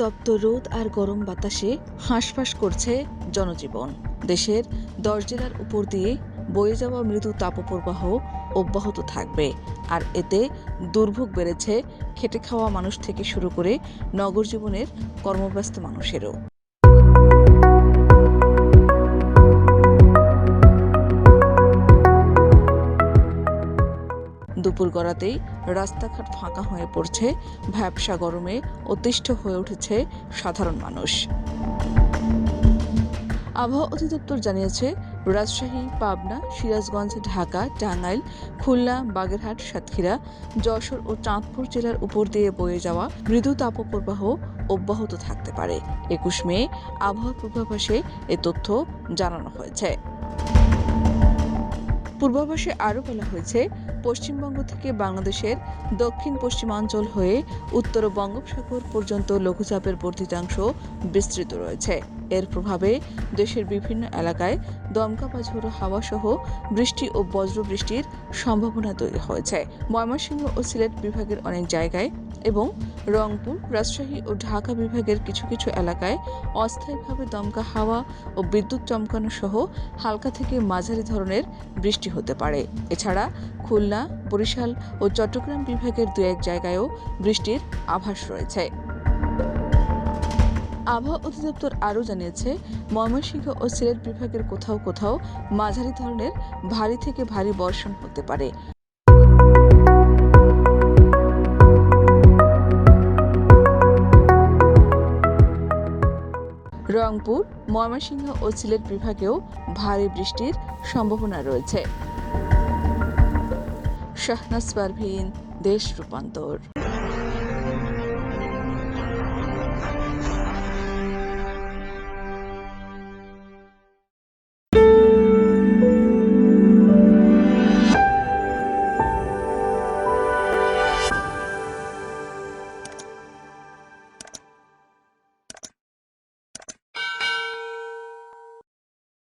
তপ্ত রোদ আর গরম বাতাসে হাঁসফাঁস করছে জনজীবন। দেশের 10 জেলার উপর দিয়ে বয়ে যাওয়া মৃদু তাপপ্রবাহ অব্যাহত থাকবে, আর এতে দুর্ভোগ বেড়েছে খেটে খাওয়া মানুষ থেকে শুরু করে নগর জীবনের কর্মব্যস্ত মানুষেরও। দুপুর গড়াতেই রাস্তাঘাট ফাঁকা হয়ে পড়ছে, ভ্যাপসা গরমে অতিষ্ঠ হয়ে উঠেছে সাধারণ মানুষ। আবহাওয়া অধিদপ্তর জানিয়েছে, রাজশাহী, পাবনা, সিরাজগঞ্জ, ঢাকা, টাঙ্গাইল, খুলনা, বাগেরহাট, সাতক্ষীরা, যশোর ও চাঁদপুর জেলার উপর দিয়ে বয়ে যাওয়া মৃদু তাপপ্রবাহ অব্যাহত থাকতে পারে। 21 মে আবহাওয়া পূর্বাভাসে এ তথ্য জানানো হয়েছে। পূর্বাভাসে আরও বলা হয়েছে, পশ্চিমবঙ্গ থেকে বাংলাদেশের দক্ষিণ পশ্চিমাঞ্চল হয়ে উত্তর বঙ্গোপসাগর পর্যন্ত লঘুচাপের বর্ধিতাংশ বিস্তৃত রয়েছে। এর প্রভাবে দেশের বিভিন্ন এলাকায় দমকা বা ঝোড়ো হাওয়া সহ বৃষ্টি ও বজ্রবৃষ্টির সম্ভাবনা তৈরি হয়েছে। ময়মনসিংহ ও সিলেট বিভাগের অনেক জায়গায় এবং রংপুর, রাজশাহী ও ঢাকা বিভাগের কিছু কিছু এলাকায় অস্থায়ীভাবে দমকা হাওয়া ও বিদ্যুৎ চমকানো সহ হালকা থেকে মাঝারি ধরনের বৃষ্টি হতে পারে। এছাড়া খুলনা, বরিশাল ও চট্টগ্রাম বিভাগের 2-1 জায়গায়ও বৃষ্টির আভাস রয়েছে। আবহাওয়া অধিদপ্তর আরও জানিয়েছে, ময়মনসিংহ ও সিলেট বিভাগের কোথাও কোথাও মাঝারি ধরনের ভারী থেকে ভারী বর্ষণ হতে পারে। রংপুর, ময়মনসিংহ ও সিলেট বিভাগেও ভারী বৃষ্টির সম্ভাবনা রয়েছে। শাহনাজ পারভীন, দেশ রূপান্তর।